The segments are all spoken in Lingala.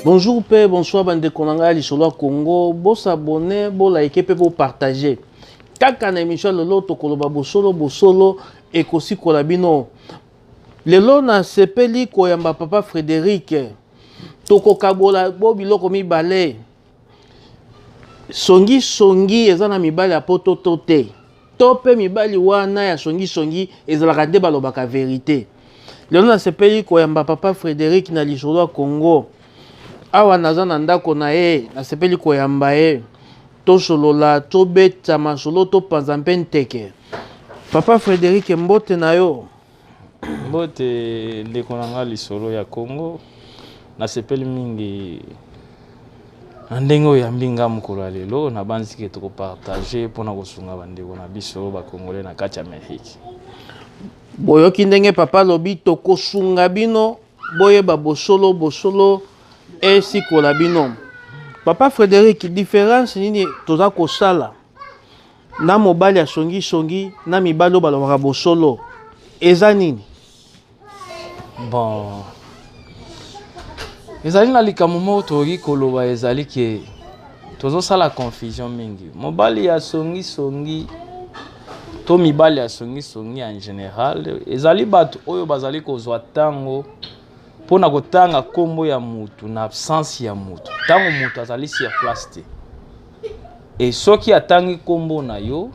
Bonjour père, bonsoir bande konanga lisolo Congo. Bo s'abonner, bo liker pe bo partager. Kaka na émission lelo tokoloba bosolo ekosi kolabino. Lelo na sepeli koyamba papa Frédéric. Toko kabola bo biloko mibale. Songi eza na mibale apoto tote. Tope mibali wana ya songi ezalaka nde balobaka vérité. Lelo na sepeli koyamba papa Frédéric na lisolo Congo. Awa naza na ndako na ye nasepeli koyamba ye tosolola tobeta masolo topanza mpe nteke. Papa Frédéric mbote na yo. Mbote ndeko na nga lisolo ya Congo nasepeli mingi na ndenge oyo yambi nga mokolo ya lelo na banzike tokopartage mpona kosunga bandeko na biso bakongole na kati ya Amerike. Boyoki ndenge papa lobi tokosunga bino boyeba bosolo esi kola bino. Papa Frédéric, différence nini toza kosala na mobali ya songi na mibali balobaka bosolo eza nini? Bon, ezali na likambo moko tokoki koloba ezali ke tozosala confusion mingi. Mobali ya songi to mibali ya songi en général ezali bato oyo bazali kozwa tango pona kotanga kombo ya mutu na absence ya mutu. Tango mutu azali sur place te. Et soki atangi kombo na yo,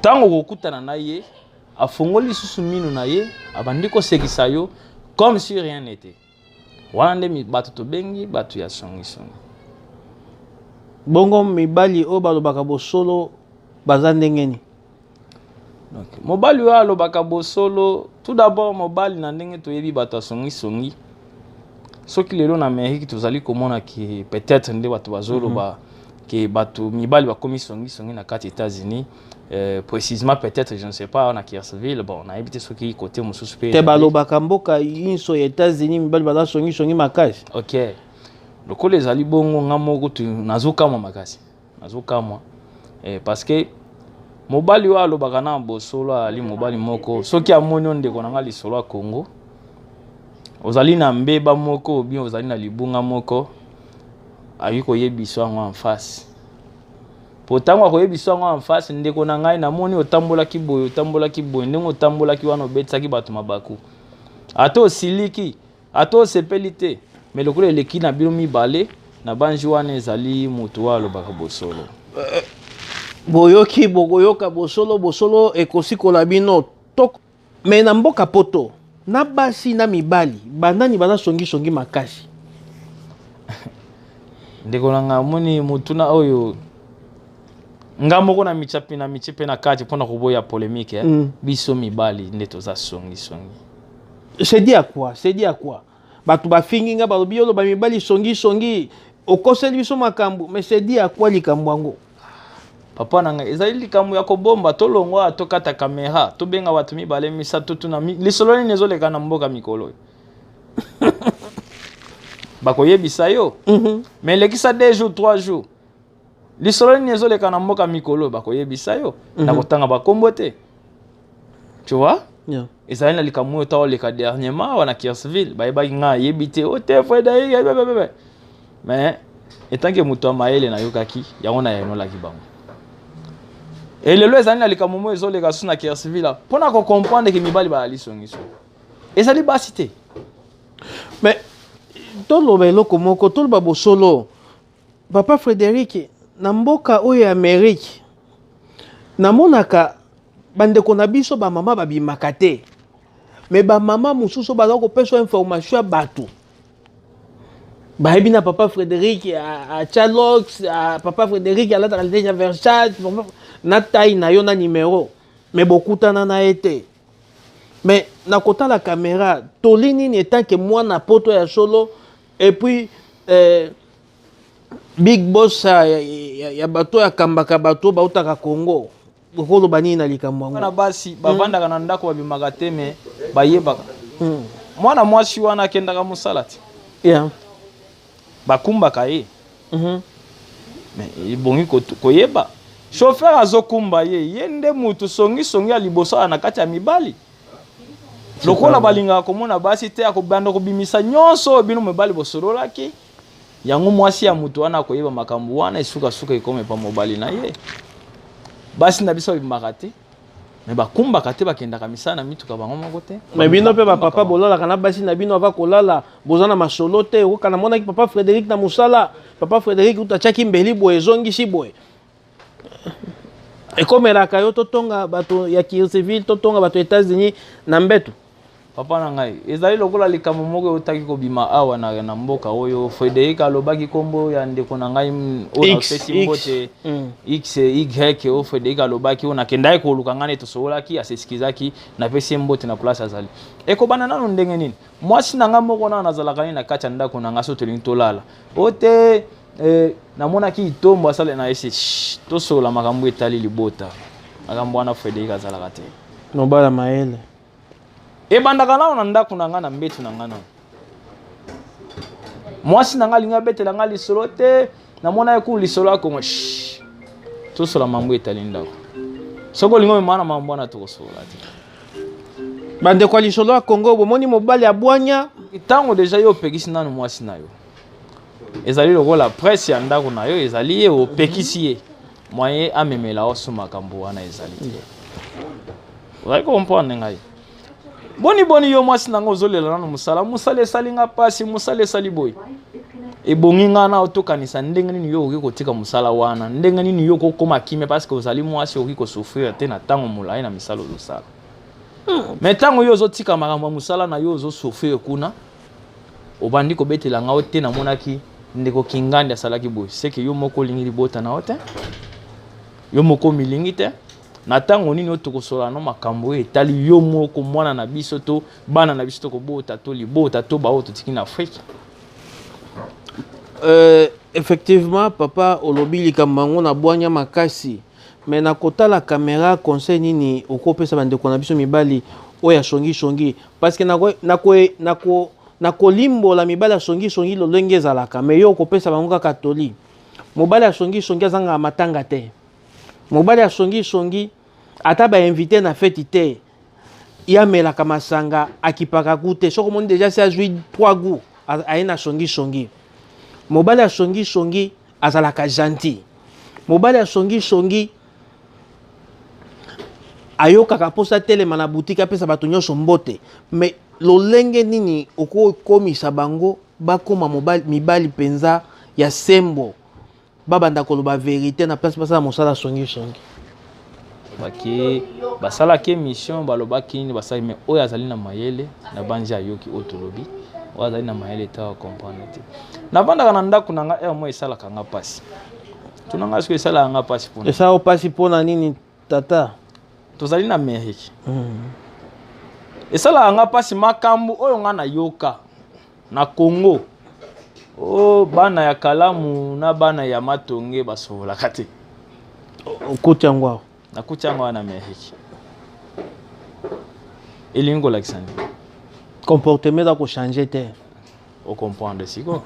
tango kokutana na ye, afongoli susu minu na ye, abandi kosekisa yo comme si rien n'était. Wana nde bato tobengi bato ya songi. Bongo mibali o balobaka bosolo baza ndengeni. Donc, mobali wa alobaka bosolo, tout d'abord mobali na ndenge toyebi bato ya songi. Soki lelo na Amerique tozali komona ki peut-être nde bato bazoloba ke bato mibali bakomi songi na kati États-Unis, précisément peut-être je ne sais pas na Kiersville, bon na ebité soki côté mususu pe. Te balobaka mboka inso ya États-Unis mibali baza songi makasi. OK. Lokolo ezali bongo nga moko tu nazokamwa makasi. Nazokamwa parce que mobali wa alobaka na bosolo ali mobali moko soki amoni ndeko na nga lisolo ya Congo ozali na mbeba moko bien ozali na libunga moko ayi koyebiso yango en face potango koyebiso yango en face ndeko na ngai namoni otambolaki boye ndenge otambolaki wana obetsaki bato mabaku ata osiliki ata osepeli te mais lokolo eleki na bino mibale na banji wana ezali moto wa alobaka bosolo. Boyoki bokoyoka bosolo ekosi kola bino tok me na mboka poto na basi na mibali banani baza songi makasi. Ndeko na nga moni mutuna oyo nga moko na michipe na kati pona koboya polémique biso mibali nde toza songi. C'est dit à quoi batu bafingi nga balobi yo ba mibali songi okoseli biso makambo mais c'est dit à quoi likambo yango? Papa nanga ezali likambo ya kobomba tolongwa tokata kamera tobenga watu mibale misato tuna lisolo ni ezoleka na mboka mikolo bakoyebisa yo mais lekisa 2 jours 3 jours lisolo ni ezoleka na mboka mikolo bakoyebisa yo na kotanga bakombo te, tu vois. Yeah. Ezali na likambo ta oleka dernièrement wana Kiersville bayebaki nga yebite o te Frédéric mais etant que muto maele na yokaki yango na yeno laki bango. Et lelo ezali na likambo mo ezoleka suna Kiersville pona ko comprendre que mibali ba ali songi. Ezali basi te. Mais toloba eloko moko toloba bosolo. Papa Frédéric na mboka oyo ya Amérique namonaka bandeko na biso ba mama babimaka te mais ba mama mususu baza kopesa information ya bato bayebi na Papa Frédéric a Chalox Papa Frédéric a la déjà Versace na taille na yo na numéro mais bokutana na été mais na kota la caméra tolini ni tant que moi na poto ya solo et puis big boss ya bato ya kambaka bato bautaka Congo bokolo bani na likambo yango na basi bavandaka na ndako babimaka te mais bayebaka mwana mwasi wana akendaka mosalati bakumbaka ye mais ibongi koyeba chauffeur azokumba ye nde mutu songi ya liboso na kati ya mibali lokola balinga komona basi te akobanda kobimisa nyonso bino mobali bosololaki yango mwasi ya mutu wana koyeba makambo wana esuka ikome pa mobali na ye basi na biso bimaka te me bakumbaka te bakendaka misala na mituka bango moko te me bino mpe bapapa bolalaka na basi na bino ava kolala boza na masolo te okoka namonaki papa Frédéric na mosala papa Frédéric utatiaki mbeli boye ezongisi boye ekomelaka yo totonga bato ya civil totonga bato États-Unis na mbeto papa na ngai ezali lokola likambo moko otaki kobima awa na mboka oyo Frédéric alobaki kombo ya ndeko na ngai oyo pesi mbote X Y o Frédéric alobaki ona kendai koluka ngane tosolaki asesikizaki na pesi mbote na place azali ekobana nano ndenge nini mwasi na ngai moko na nazalaka ni na kati ya ndako na ngai so tolingi tolala ote namonaki itombo asala na ese tosola makambo etali libota makambo wana Frédéric azalaka te nobala maele ebandaka nao na ndako na ngai na mbetu na ngai nao mwasi na ngai alingi abetela ngai lisolo te namona ye kulu lisolo akongo tosola mambo etali ndako soki olingi omema na mambo wana tokosola te bandeko ya lisolo ya Congo bomoni mobali ya bwanya ntango deja yo opekisi nanu mwasi na yo ezali lokola presse ya ndako na yo ezali ye opekisi ye moye amemela oso makambo wana ezali te ozali comprendre ngai boni yo mwasi nango ozolela nano musala esalinga pasi musala esali boy ebongi nga na otokanisa ndenge nini yo okoki kotika musala wana ndenge nini yo okokoma kimia parce que ozali mwasi okoki kosouffrir te na ntango molai na misala ozosala mais ntango yo ozotika makambo ya musala na yo ozosouffrir kuna obandi kobetela nga te namonaki ndeko kingandi asalaki boy seke yo moko olingi libota na yo te yo moko milingi te na tango nini otokosola no makambo etali yo moko mwana na biso to bana na biso to kobota to libota to ba totiki na Afrique effectivement papa olobi likambo yango na bwanya makasi mais na kotala caméra conseil nini okopesa bandeko na biso mibali oya songi parce que na kolimbola mibali ya songi lolenge ezalaka mais yo okopesa bango kaka toli mobali ya songi azanga matanga te mobali ya songi ata ba invité na fête te yamelaka masanga akipaka kute soko moni déjà c'est azui 3 goûts aina songi mobali ya songi azalaka gentil mobali ya songi ayokaka posa telema na boutique apesa bato nyonso mbote mais lolenge nini okokomisa bango bakoma mibali penza ya sembo babanda koloba vérité na place basala mosala songi baki basalaki mission balobaki nini basali mais oyo azali na mayele na banzi ayoki otolobi oyo azali na mayele ta comprendre te na bandaka na ndako na nga mo esalaka nga pasi tunanga siko esalaka nga pasi pona esala pasi pona nini tata tozali na Amérique esalaka nga pasi makambo oyo nga na yoka na Congo bana ya kalamu na bana ya matonge basobolaka te okuti yango nakuti yango na Amérique elingi kolakisa nini comportement za kochange te ocomprendre siko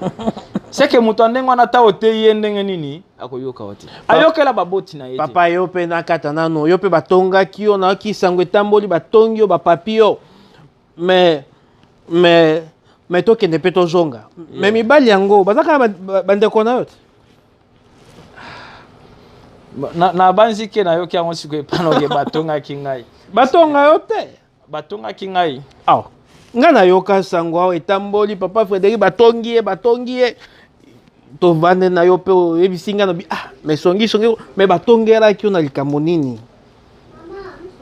seke moto ndenge wana ta oteye ndenge nini akoyoka wati ayokela baboti na ye papa yo pe na kata nano yo pe batongaki yo na kisango etamboli batongi yo bapapi yo mais tokende mpe tozonga mais mibali yango bazaka bandeko na yo te na banzi ke na yoki yango siko epanoke batongaki ngai batonga yo te batongaki ngai awa nga na yoka sango awa etamboli papa Frédéric batongi ye tovande na yo mpe oyebisi nga nobi mais songi mais batongelaki yo na likambo nini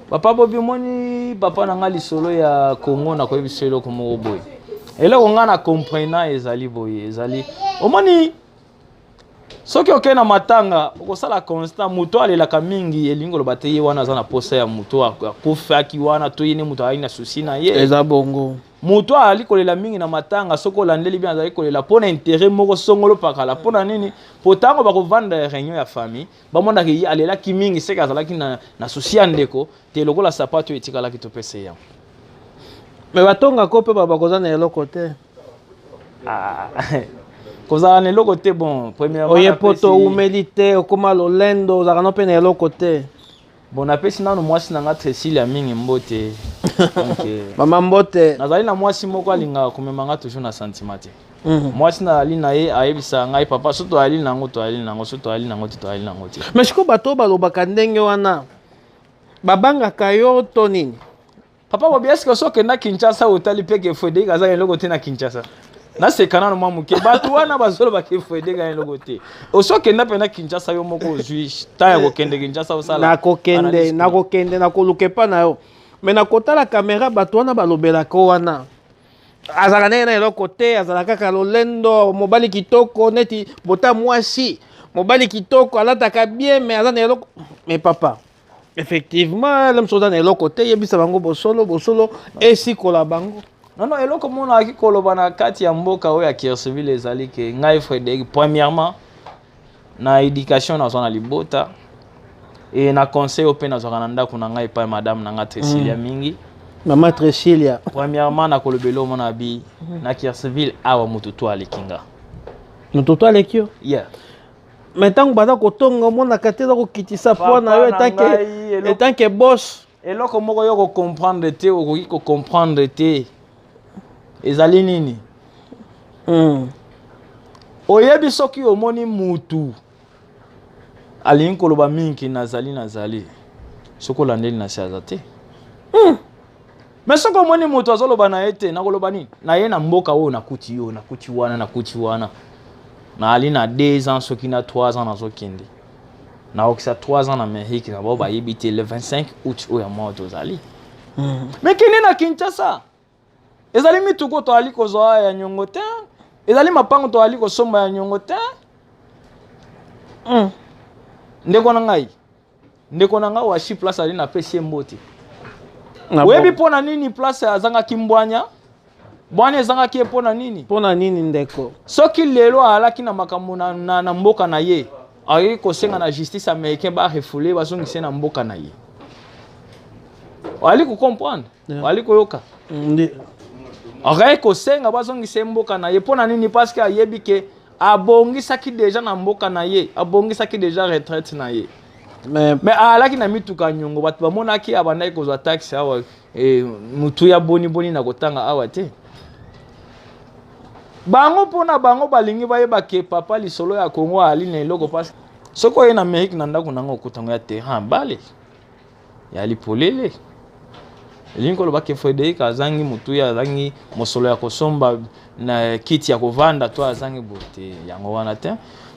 papa bobi moni papa na nga lisolo ya Congo na koyebisa eloko moko boye eloko nga na comprena ezali boye ezali omoni soki okei na matanga okosala constant moto alelaka mingi elingi oloba te ye wana aza na posa ya moto akufaki wana to ye ne moto azali na susi na ye eza bongo moto azali kolela mingi na matanga soki olandeli bien azali kolela mpona intérêt moko songolo pakala mpona nini po ntango bakovanda réunion ya famille bamonaka ye alelaki mingi seke azalaki na susi ya ndeko te lokola sapato etikalaki topesa yango mais batongaka mpe bakoza na eloko te kozala na eloko te bon premièrement oye poto umeli te okoma lolendo ozalaka no mpe na eloko te bon apesi nano mwasi nanga Cécilia mingi mbote donc mama mbote nazali na mwasi moko alinga komemanga toujours na sentiment te mwasi na ali na ye ayebisa ngai papa soto ali nango to ali nango soto ali nango to ali nango te mais siko bato balobaka ndenge wana babangaka yo to nini papa bobi eske soke na Kinshasa otali peke Frédéric aza eloko te na Kinshasa na sekana no mamuke bato wana bazolo ba ke Frédéric eloko te osoke na pena Kinshasa yo moko ozwi ta ya kokende Kinshasa osala na kokende na koluke pa na yo mais na kotala kamera bato wana balobelaka wana azala ndenge na eloko te azala kaka lolendo mobali kitoko neti bota mwasi mobali kitoko alataka bien mais aza na eloko mais papa effectivement lem soza na eloko te yebisa bango bosolo esikola bango non eloko mona aki koloba na kati ya mboka oyo ya Kierseville ezali ke ngai Frédéric premièrement na éducation na zona libota et na conseil ope na zona ndako na ngai pa madame na nga Cécilia mingi Maman Cécilia. Premièrement, na kolobelo mon abi na Kierseville awa mututu alekinga. Mututu alekio? Yeah. Maintenant bada kotonga mona kateza ko kitisa po na yo etant que boss. Eloko moko yo ko comprendre te okoki ko comprendre te. Ezali nini? Oyebi soki omoni mutu. Alingi koloba mingi nazali. Soko landeli na siazate. Mais ce que moni moto azoloba na ete na koloba nini na ye na mboka oyo nakuti wana na ali na 2 ans soki na 3 ans nazokende na okisa 3 ans na Amérique na bo ba yebite le 25 août oyo moto zali mais kini na Kinshasa ezali mituko to ali kozwa ya nyongo te ezali mapango to ali kosomba ya nyongo te ndeko na ngai wa shi place ali na pesi mbote webi pona nini place azanga kimbwanya bwana ezanga ki pona nini ndeko soki lelo alaki na makambo na mboka na ye ayi ko senga na justice américaine ba refouler bazongise na mboka na ye wali ko comprendre wali ko yoka ayi ko senga bazongise mboka na ye pona nini parce que ayebi ke abongisaki déjà na mboka na ye abongisaki déjà retraite na ye mais alaki na mituka nyongo bato bamonaki abandaki kozwa taxi awa mutu ya boni na kotanga awa te bango pona bango balingi bayeba ke papa lisolo ya Congo ali na eloko parce soko ye na Amérique na ndako nango kotango ya terrain bale ya lipolele elingi koloba ke Frédéric azangi mutu ya azangi mosolo ya kosomba na kiti ya kovanda to azangi bote yango wana te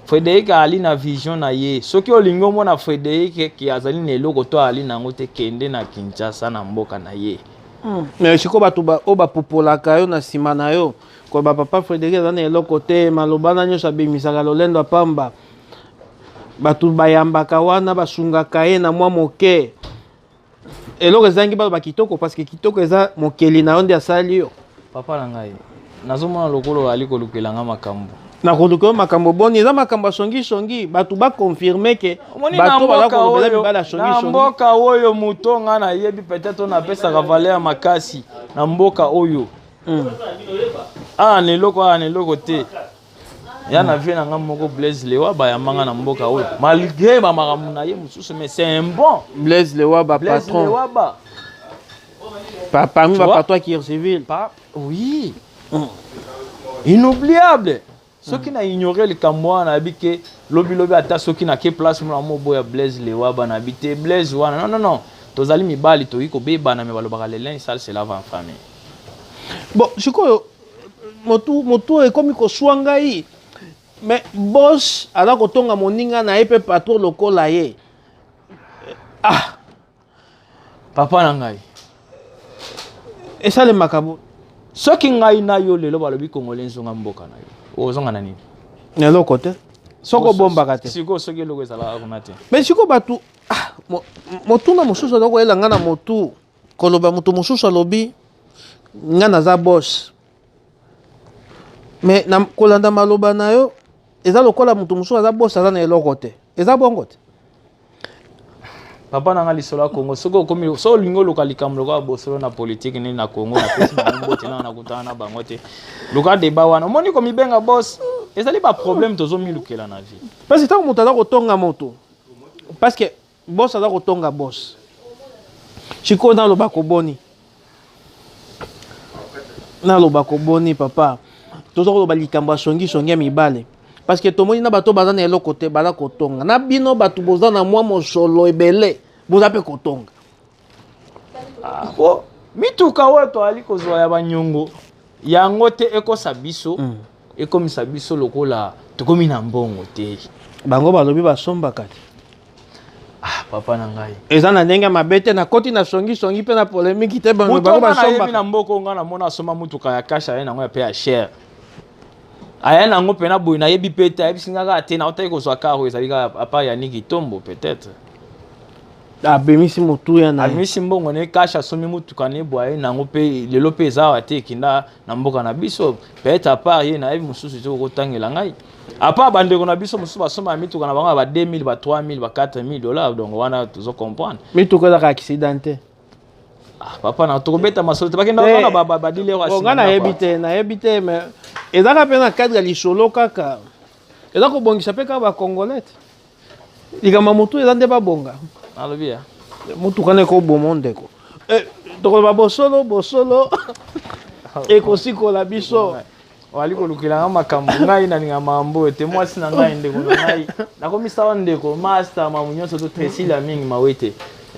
Frédéric ali na vision na ye soki olingo mona Frédéric ki azali na eloko to ali nango te kende na Kinshasa na mboka na ye mais siko bato ba popolaka yo na sima na yo ko ba papa Frédéric azana eloko te maloba na nyo sabemisaka lolendo apamba bato bayambaka wana basungaka ye na mwa moke eloko ezangi ba kitoko parce que kitoko eza mokeli na onde asali yo papa na ngai nazomona lokolo ali kolukelanga makambo na koluka makambo boni eza makambo songi bato ba confirmer ke bato bala kolobela mibala songi na mboka oyo mutonga na yebi peut-être na pesa ka valeur makasi na mboka oyo ne loko te ya na vie na ngamoko Blaise Lewaba ya manga na mboka oyo malgré ba makambo na ye mususu mais c'est un bon Blaise Lewaba patron parmi ba patron qui Kierseville oui inoubliable soki na ignorer le kamwa na bike lobi ata soki na ke place mo mo boya Blaise Lewaba na bite Blaise wana non tozali mibali to iko beba na me balobaka le linge sale c'est la en famille bon sikoyo motu e komi ko swanga yi mais boss ala ko tonga moninga na epe patron lokola ye papa na ngai esale makabo soki ngai na yo lelo balobi congolais zonga mboka na yo ozonga na nini na loko te soko bombaka te siko soki eloko ezala kuna te mais siko batu motu na mosusu azoko elanga na motu koloba motu mosusu alobi nga naza boss mais na kolanda maloba na yo eza lokola motu mosusu aza boss aza na eloko te eza bongo te papa na nga lisolo ya Congo soko komi so lingo loka likambo loka bosolo na politique ni na Congo na pesi na mbote na kutana na bango te loka débat wana moni komi benga boss ezali ba problème tozo milukela na vie parce que tant moto aza kotonga moto parce que boss aza kotonga boss sikoyo naloba koboni papa toza koloba likambo ya songisongi ya mibale parce que tomoni na bato baza na eloko te baza kotonga na bino bato boza na mwa mosolo ebele boza mpe kotonga po mituka oyo toali kozwa ya banyongo yango te ekosa biso ekomisa biso lokola tokomi na mbongo te bango balobi basombaka te papa na ngai eza na ndenge mabe te nakoti na songisongi mpe na polémique te bango basombaka na mboko nga namona asomba mutuka ya kasha aye nango ya pe ya cher aya nango mpe na boye nayebi mpe te ayebisi ngaka te naotaki kozwa karo ezali kaka apa yaniki tombo peut-être abimisi motuya na abimisi mbongo ne kasha asomi mutuka ne boye nango mpe lelo mpe eza awa te ekinda na mboka na biso peut-être apart ye nayebi mosusu te kokotangela ngai apart bandeko na biso mosusu basomba mituka na bango ba 2000 ba 3000 ba 4000 dollars donc wana tozo comprendre mituka ezaka accident te papa na tokobeta masolo te bakenda wana badilero asima nga nayebi te mais ezaka mpe na cadre ya lisolo kaka eza kobongisa mpe kaka bacongolais te likambo motu eza nde babonga alobi ya motuka na ekoboma ndeko tokoloba bosolo ekosikola biso wali kolukila nga makambo ngai nalinga mambo ete mwasi na ngai ndeko na ngai nakomisa wa ndeko master mamu nyonso to tresila mingi mawete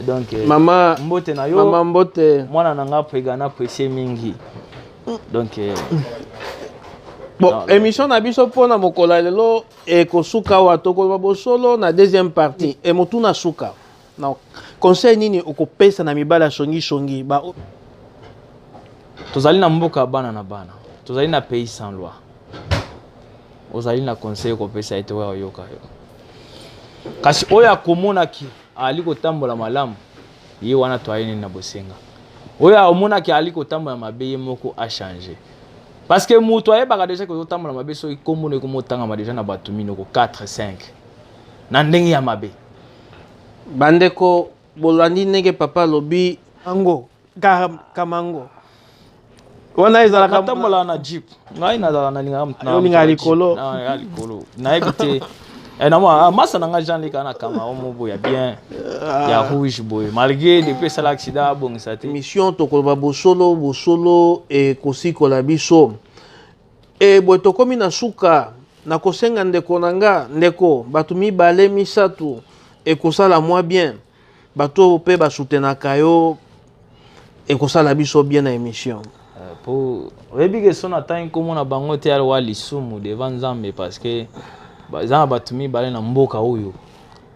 donc mama mbote na yo mama mbote mwana na nga pega na pressé mingi donc bon émission na biso pona mokola lelo ekosuka wa tokoloba bosolo na deuxième partie e motu na suka na conseil nini okopesa na mibala ya songi ba tozali na mboka bana na bana tozali na pays sans loi ozali na conseil okopesa ete oyo oyoka yo kasi oyo akomonaki ali kotambola malamu ye wana to ayini na bosenga oyo amonaki ali kotambola mabe ye moko a changer parce que mutu ayebaka déjà ko tambola mabe so ikomona ikomotanga déjà na bato minoko 4 5 na ndenge ya mabe bandeko bolandi ndenge papa lobi ango kamango wana ezalaka tambola na jeep ngai nazala na linga likolo na likolo na ebite na masa na nga Jean Lika na kama omo boya bien ya rouge boy malgré depuis ça l'accident bon ça te mission tokoloba bosolo e kosikola biso e boy tokomi na suka na kosenga ndeko nanga ndeko bato mibale misatu e kosala mwa bien bato pe basutenaka yo e kosala biso bien na émission pour rebi que son atteint comme on a bango te alwa lisumu devant Nzambe parce que bazana bato mibale na mboka oyo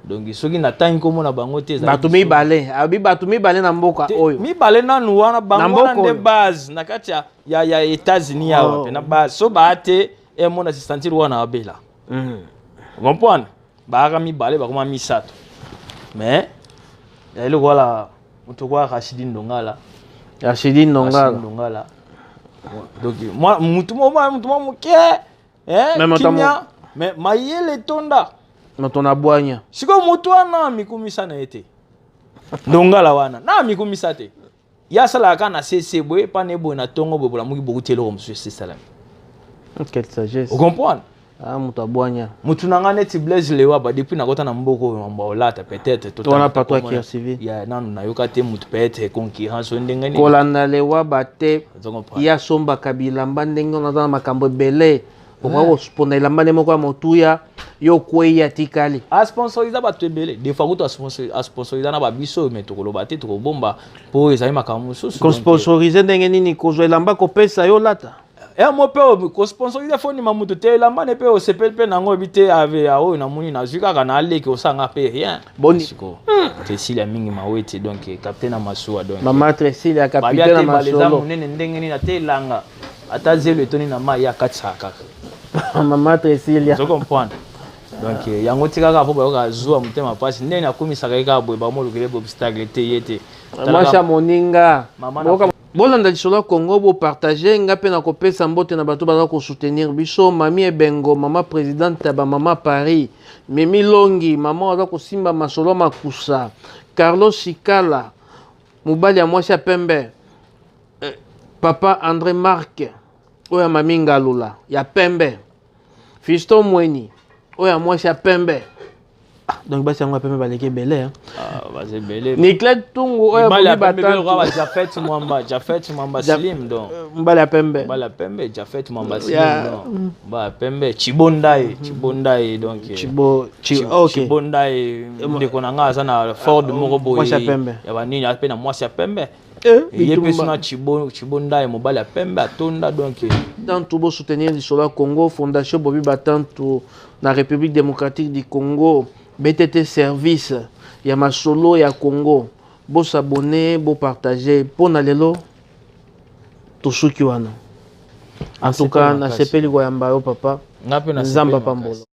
donc soki na tangi komona bango te bato mibale na mboka oyo mibale nanu wana bango na nde base na kati ya États-Unis yawa pe na base so baate e mona se sentir wana abela comprendre baaka mibale bakoma misato mais ya ile wala mutokwa Rashidi Ndongala donc moi mutu moke kimia mais mayele tonda moto na bwanya siko mutu wana mikumisa na ete Ndongala wana na mikumisa te ya sala kana cc boy pa ne bo na tongo bo la muki beaucoup telo comme ce salam quelle sagesse vous comprenez mutu abwanya mutu nanga neti Blaise Lewa ba depuis na kota na mboko mamba olata peut-être tout on a pas toi qui a civil ya nanu na yoka te mutu peut-être concurrence ndenge ni kolanda Lewa bate ya somba kabila mbandenge na za makambo belé pour sponsoriser ilamba moko ya motuya yo kweya tikali a sponsoriser bato ebele des fois ko sponsoriser na ba biso mais to koloba te to bomba po ezali makambo susu ko sponsoriser ndenge nini kozwa ilamba ko pesa yo lata mo pe ko sponsoriser foni mamuto te ilamba ne pe o sepel pe nango bite ave a o na muni na zuka kana aleki o sanga pe rien boni Cecilia mingi mawete donc capitaine Masua donc mama Cecilia capitaine Masua munene ndenge ni na te langa ata zelo etoni na ma ya katsaka mama Cecilia je comprends donc yango tikaka po bayoka zuwa mutema pasi ndenge akomisaka eka boye bamolukele obstacle te yete mwasha moninga bolanda lisolo ya Congo bo partager nga pe na kopesa mbote na bato baza ko soutenir biso mami Ebengo mama présidente ya ba mama Paris Mimi Longi mama waza kosimba masolo makusa Carlos Sikala mobali ya mwasi ya pembe papa André Marc oya mami Ngalula ya pembe Fiston Mweni oya mwasi ya pembe Donc basi yango apembe baleki ebele hein. Basi ebele Niclet Tungu oyo Jafet Mwamba Slim donc mbali ya pembe Jafet Mwamba Slim donc ba pembe Chibondaye donc OK Chibondaye ndeko na nga sana Ford moko boye ya banini ape na mwasi ya pembe yepe suna Chibondaye mobali ya pembe atonda donc dans tout beau soutenir du Solo Congo Fondation Bobby Batantu na République démocratique du Congo BTT service ya masolo ya Congo bo s'abonner bo partager pona lelo to suki wana en tout cas na sepeli ko yamba yo papa ngape na Zamba Pambolo.